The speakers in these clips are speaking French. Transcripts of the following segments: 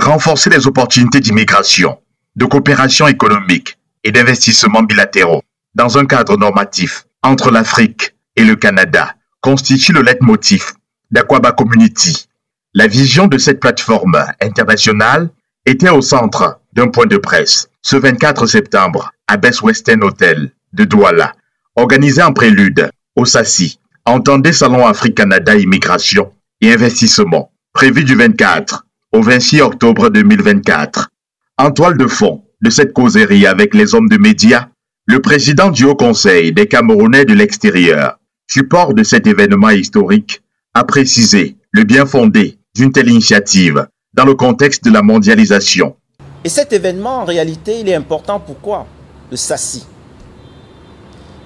renforcer les opportunités d'immigration, de coopération économique et d'investissements bilatéraux dans un cadre normatif entre l'Afrique et le Canada constitue le leitmotiv d'Akwaba Community. La vision de cette plateforme internationale était au centre d'un point de presse ce 24 septembre à Best Western Hotel de Douala, organisé en prélude au SACI, entendez Salon Afrique-Canada Immigration et Investissement, prévu du 24 au 26 octobre 2024. En toile de fond de cette causerie avec les hommes de médias, le président du Haut Conseil des Camerounais de l'extérieur, support de cet événement historique, a précisé le bien fondé d'une telle initiative dans le contexte de la mondialisation. Et cet événement, en réalité, il est important. Pourquoi? Le SACI.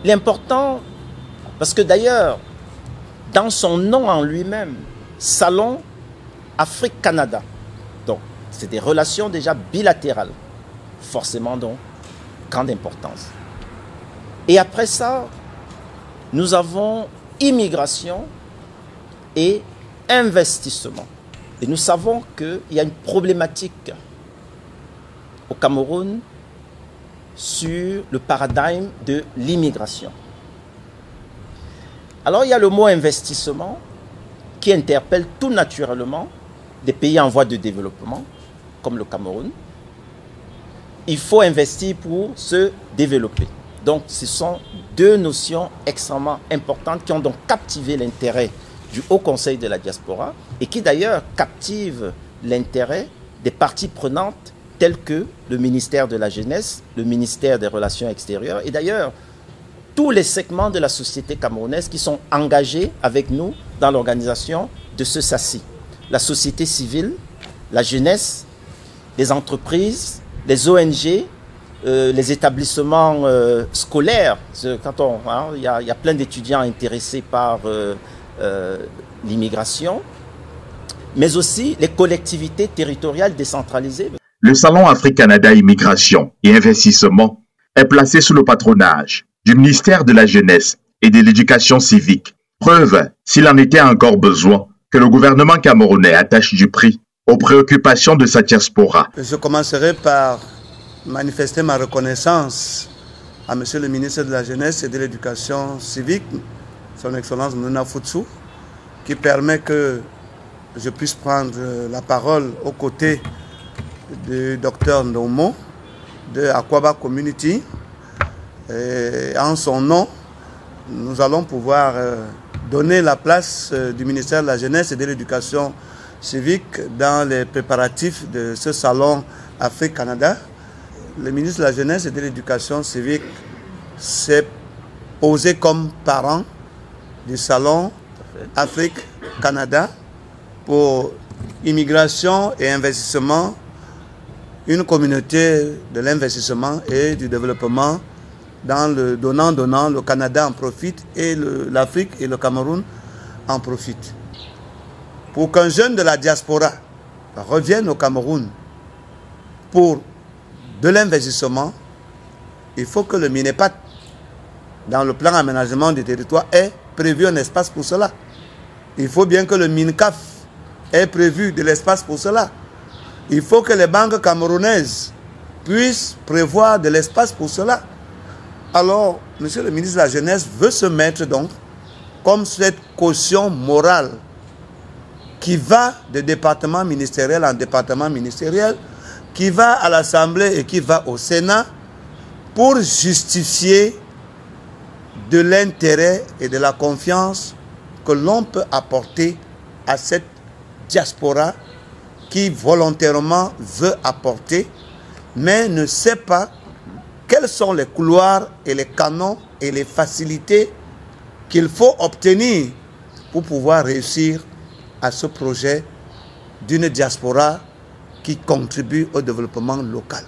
Il est important parce que d'ailleurs, dans son nom en lui-même, Salon Afrique-Canada, donc c'est des relations déjà bilatérales, forcément donc, grande importance. Et après ça, nous avons immigration et investissement. Et nous savons qu'il y a une problématique au Cameroun sur le paradigme de l'immigration. Alors il y a le mot investissement qui interpelle tout naturellement des pays en voie de développement, comme le Cameroun. Il faut investir pour se développer. Donc ce sont deux notions extrêmement importantes qui ont donc captivé l'intérêt du Haut Conseil de la diaspora et qui d'ailleurs captivent l'intérêt des parties prenantes telles que le ministère de la Jeunesse, le ministère des Relations extérieures et d'ailleurs tous les segments de la société camerounaise qui sont engagés avec nous dans l'organisation de ce SACI. La société civile, la jeunesse, les entreprises, les ONG, les établissements scolaires. Quand il y a plein d'étudiants intéressés par l'immigration, mais aussi les collectivités territoriales décentralisées. Le Salon Afrique-Canada Immigration et Investissement est placé sous le patronage du ministère de la Jeunesse et de l'Éducation civique. Preuve, s'il en était encore besoin, que le gouvernement camerounais attache du prix aux préoccupations de sa diaspora. Je commencerai par manifester ma reconnaissance à Monsieur le ministre de la Jeunesse et de l'Éducation civique, Son Excellence Mounouna Foutsou, qui permet que je puisse prendre la parole aux côtés du docteur Ndomo de Akwaba Community. Et en son nom, nous allons pouvoir donner la place du ministère de la Jeunesse et de l'Éducation civique dans les préparatifs de ce salon Afrique-Canada. Le ministre de la Jeunesse et de l'Éducation civique s'est posé comme parent du salon Afrique-Canada pour immigration et investissement, une communauté de l'investissement et du développement dans le donnant-donnant, le Canada en profite et l'Afrique et le Cameroun en profitent. Pour qu'un jeune de la diaspora revienne au Cameroun pour de l'investissement, il faut que le MINEPAT, dans le plan d'aménagement du territoire, ait prévu un espace pour cela. Il faut bien que le MINCAF ait prévu de l'espace pour cela. Il faut que les banques camerounaises puissent prévoir de l'espace pour cela. Alors, Monsieur le ministre de la Jeunesse veut se mettre donc comme cette caution morale qui va de département ministériel en département ministériel, qui va à l'Assemblée et qui va au Sénat pour justifier de l'intérêt et de la confiance que l'on peut apporter à cette diaspora qui volontairement veut apporter, mais ne sait pas quels sont les couloirs et les canons et les facilités qu'il faut obtenir pour pouvoir réussir à ce projet d'une diaspora qui contribue au développement local.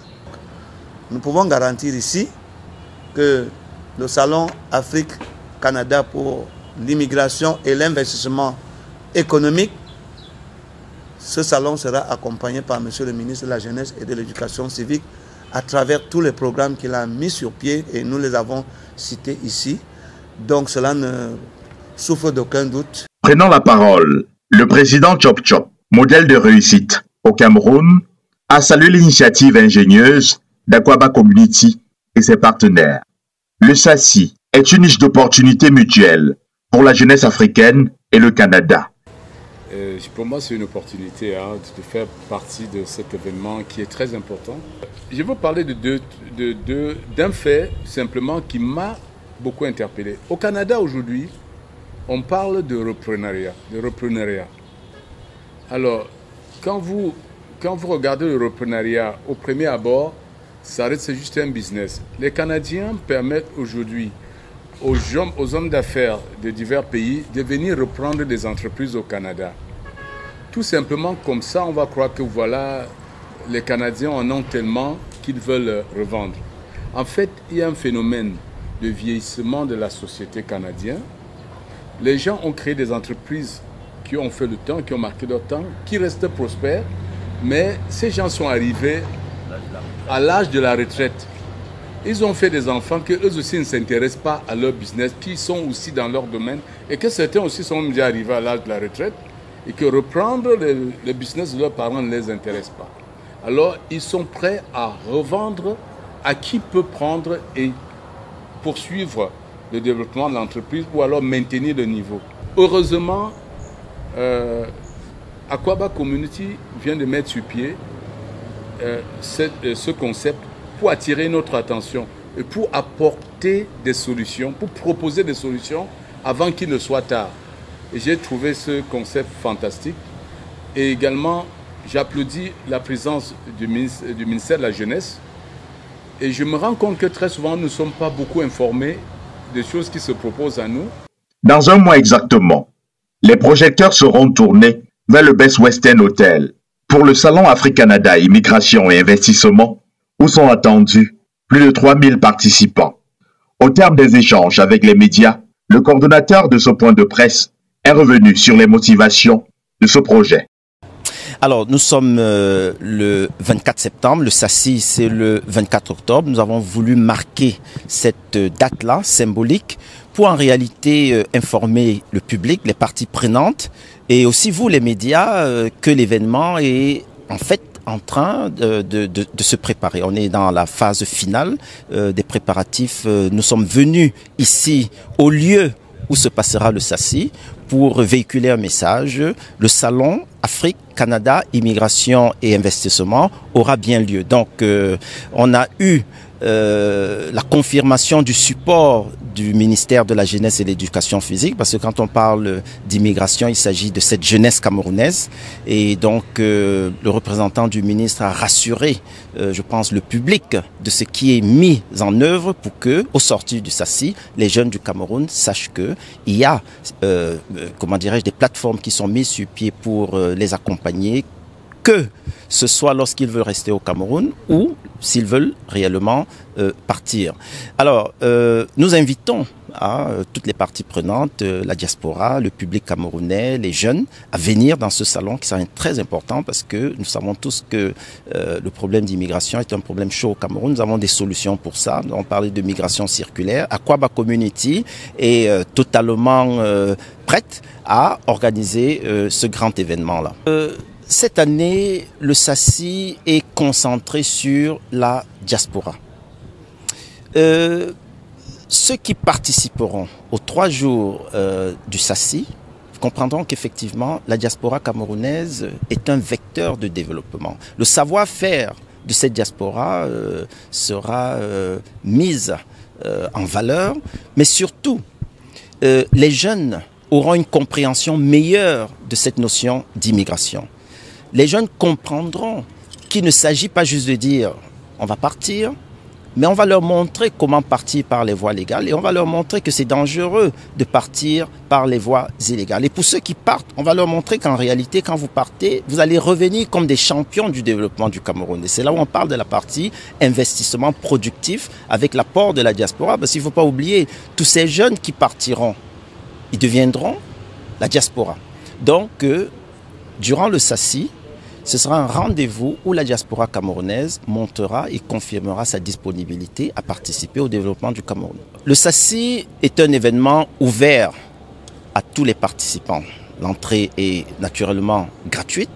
Nous pouvons garantir ici que le Salon Afrique-Canada pour l'immigration et l'investissement économique, ce salon sera accompagné par Monsieur le ministre de la Jeunesse et de l'Éducation civique à travers tous les programmes qu'il a mis sur pied et nous les avons cités ici. Donc cela ne souffre d'aucun doute. Prenant la parole, le président Chop Chop, modèle de réussite au Cameroun, a salué l'initiative ingénieuse d'Akwaba Community et ses partenaires. Le SACI est une niche d'opportunités mutuelles pour la jeunesse africaine et le Canada. Pour moi, c'est une opportunité de faire partie de cet événement qui est très important. Je veux parler d'un fait simplement qui m'a beaucoup interpellé. Au Canada aujourd'hui, on parle de reprenariat. Alors, quand vous regardez le reprenariat au premier abord, ça reste juste un business. Les Canadiens permettent aujourd'hui aux hommes d'affaires de divers pays de venir reprendre des entreprises au Canada. Tout simplement comme ça, on va croire que voilà, les Canadiens en ont tellement qu'ils veulent revendre. En fait, il y a un phénomène de vieillissement de la société canadienne. Les gens ont créé des entreprises qui ont fait le temps, qui ont marqué leur temps, qui restent prospères, mais ces gens sont arrivés à l'âge de la retraite. Ils ont fait des enfants que eux aussi ne s'intéressent pas à leur business, qui sont aussi dans leur domaine, et que certains aussi sont déjà arrivés à l'âge de la retraite, et que reprendre le business de leurs parents ne les intéresse pas. Alors, ils sont prêts à revendre à qui peut prendre et poursuivre le développement de l'entreprise ou alors maintenir le niveau. Heureusement, Akwaba Community vient de mettre sur pied ce concept pour attirer notre attention et pour apporter des solutions, pour proposer des solutions avant qu'il ne soit tard. Et j'ai trouvé ce concept fantastique. Et également, j'applaudis la présence du ministère de la Jeunesse. Et je me rends compte que très souvent, nous ne sommes pas beaucoup informés des choses qui se proposent à nous. Dans un mois exactement, les projecteurs seront tournés vers le Best Western Hotel pour le Salon Afrique-Canada Immigration et Investissement, où sont attendus plus de 3000 participants. Au terme des échanges avec les médias, le coordonnateur de ce point de presse est revenu sur les motivations de ce projet. Alors, nous sommes le 24 septembre, le SACI c'est le 24 octobre. Nous avons voulu marquer cette date-là, symbolique, pour en réalité informer le public, les parties prenantes, et aussi vous les médias, que l'événement est en fait en train de se préparer. On est dans la phase finale des préparatifs. Nous sommes venus ici au lieu où se passera le SACI pour véhiculer un message. Le salon Afrique, Canada, Immigration et Investissement aura bien lieu. Donc, on a eu la confirmation du support du ministère de la Jeunesse et de l'Éducation physique, parce que quand on parle d'immigration, il s'agit de cette jeunesse camerounaise. Et donc, le représentant du ministre a rassuré, je pense, le public de ce qui est mis en œuvre pour que, au sortir du SACI, les jeunes du Cameroun sachent que il y a, comment dirais-je, des plateformes qui sont mises sur pied pour les accompagner, que ce soit lorsqu'ils veulent rester au Cameroun ou s'ils veulent réellement partir. Alors, nous invitons toutes les parties prenantes, la diaspora, le public camerounais, les jeunes, à venir dans ce salon qui sera très important parce que nous savons tous que le problème d'immigration est un problème chaud au Cameroun. Nous avons des solutions pour ça. Nous avons parlé de migration circulaire. Akwaba Community est totalement prête à organiser ce grand événement-là. Cette année, le SACI est concentré sur la diaspora. Ceux qui participeront aux 3 jours du SACI comprendront qu'effectivement, la diaspora camerounaise est un vecteur de développement. Le savoir-faire de cette diaspora sera mise en valeur, mais surtout, les jeunes auront une compréhension meilleure de cette notion d'immigration. Les jeunes comprendront qu'il ne s'agit pas juste de dire on va partir, mais on va leur montrer comment partir par les voies légales et on va leur montrer que c'est dangereux de partir par les voies illégales. Et pour ceux qui partent, on va leur montrer qu'en réalité, quand vous partez, vous allez revenir comme des champions du développement du Cameroun. Et c'est là où on parle de la partie investissement productif avec l'apport de la diaspora. Parce qu'il ne faut pas oublier, tous ces jeunes qui partiront, ils deviendront la diaspora. Donc, durant le SACI, ce sera un rendez-vous où la diaspora camerounaise montera et confirmera sa disponibilité à participer au développement du Cameroun. Le SACI est un événement ouvert à tous les participants. L'entrée est naturellement gratuite.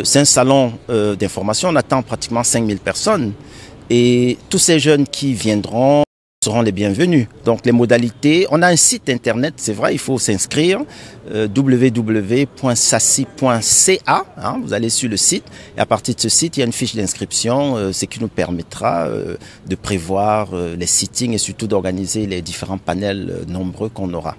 C'est un salon d'information, on attend pratiquement 5000 personnes. Et tous ces jeunes qui viendront seront les bienvenus. Donc les modalités, on a un site internet, c'est vrai, il faut s'inscrire, www.sasi.ca, hein, vous allez sur le site, et à partir de ce site, il y a une fiche d'inscription, ce qui nous permettra de prévoir les sittings et surtout d'organiser les différents panels nombreux qu'on aura.